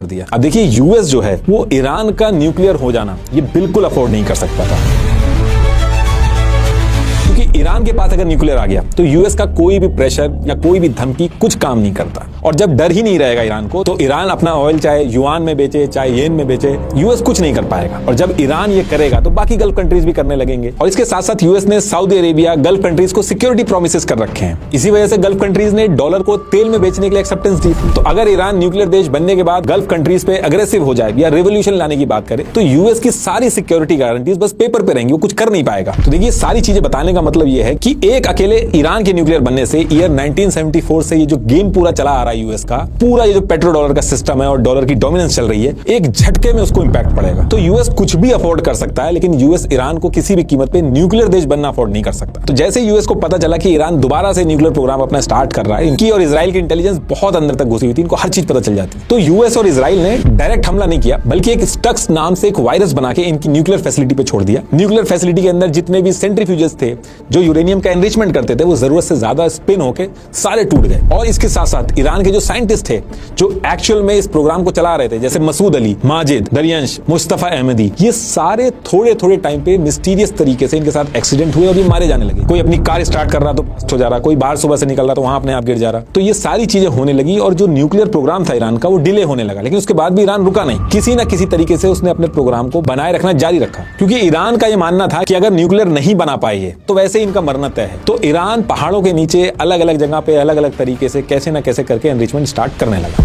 कर दिया। अब देखिए यूएस जो है वो ईरान का न्यूक्लियर हो जाना ये बिल्कुल अफोर्ड नहीं कर सकता था, क्योंकि ईरान के पास अगर न्यूक्लियर आ गया तो यूएस का कोई भी प्रेशर या कोई भी धमकी कुछ काम नहीं करता। और जब डर ही नहीं रहेगा ईरान को तो ईरान अपना ऑयल चाहे युआन में बेचे चाहे येन में बेचे, यूएस कुछ नहीं कर पाएगा। और जब ईरान ये करेगा तो बाकी गल्फ कंट्रीज भी करने लगेंगे। और इसके साथ साथ यूएस ने सऊदी अरेबिया गल्फ कंट्रीज को सिक्योरिटी प्रोमिसेस कर रखे हैं। इसी वजह से गल्फ कंट्रीज ने डॉलर को तेल में बेचने के लिए एक्सेप्टेंस दी। तो अगर ईरान न्यूक्लियर देश बनने के बाद गल्फ कंट्रीज पे अग्रेसिव हो जाए या रेवोल्यूशन लाने की बात करे तो यूएस की सारी सिक्योरिटी गारंटीज बस पेपर पे रहेंगी, वो कुछ कर नहीं पाएगा। तो देखिए सारी चीजें बताने का मतलब ये है कि एक अकेले ईरान के न्यूक्लियर बनने से ईयर 1974 से ये जो गेम पूरा चला आ रहा है यूएस का, पूरा ये जो पेट्रो डॉलर का सिस्टम है और डॉलर की डोमिनेंस चल रही है, एक झटके में उसको इंपैक्ट पड़ेगा। तो यूएस कुछ भी अफोर्ड कर सकता है, लेकिन यूएस ईरान को किसी भी कीमत पे न्यूक्लियर देश बनना अफोर्ड नहीं कर सकता। तो जैसे यूएस को पता चला कि ईरान दोबारा से न्यूक्लियर प्रोग्राम अपना स्टार्ट कर रहा है, इनकी और इजराइल की इंटेलिजेंस बहुत अंदर तक घुसी हुई थी, इनको हर चीज पता चल जाती। तो यूएस और इजराइल ने डायरेक्ट हमला नहीं किया, बल्कि एक स्टक्स नाम से एक वायरस बना के इनकी न्यूक्लियर फैसिलिटी पे छोड़ दिया। न्यूक्लियर फैसिलिटी के अंदर जितने भी सेंट्रीफ्यूजेस थे जो यूरेनियम का एनरिचमेंट करते थे, वो जरूरत से ज्यादा स्पिन होके सारे टूट गए। और इसके साथ साथ ईरान के जो साइंटिस्ट थे जो एक्चुअल में इस प्रोग्राम को चला रहे थे, जैसे मसूद अली, माजिद, दरियांश, मुस्तफा अहमदी, ये सारे थोड़े थोड़े टाइम पे मिस्टीरियस तरीके से इनके साथ एक्सीडेंट हुए और ये मारे जाने लगे। कोई अपनी कार स्टार्ट कर रहा तो बस्ट हो जा रहा, कोई बाहर सुबह से निकल रहा तो वहां अपने आप गिर जा रहा। तो ये सारी चीजें होने लगी और जो न्यूक्लियर प्रोग्राम था ईरान का वो डिले होने लगा। लेकिन उसके बाद भी ईरान रुका नहीं, किसी ना किसी तरीके से उसने अपने प्रोग्राम को बनाए रखना जारी रखा, क्योंकि ईरान का ये मानना था कि अगर न्यूक्लियर नहीं बना पाए तो वैसे इनका मरना तय है। तो ईरान पहाड़ों के नीचे अलग अलग जगह पे अलग अलग तरीके से कैसे ना कैसे करके एनरिचमेंट स्टार्ट करने लगा।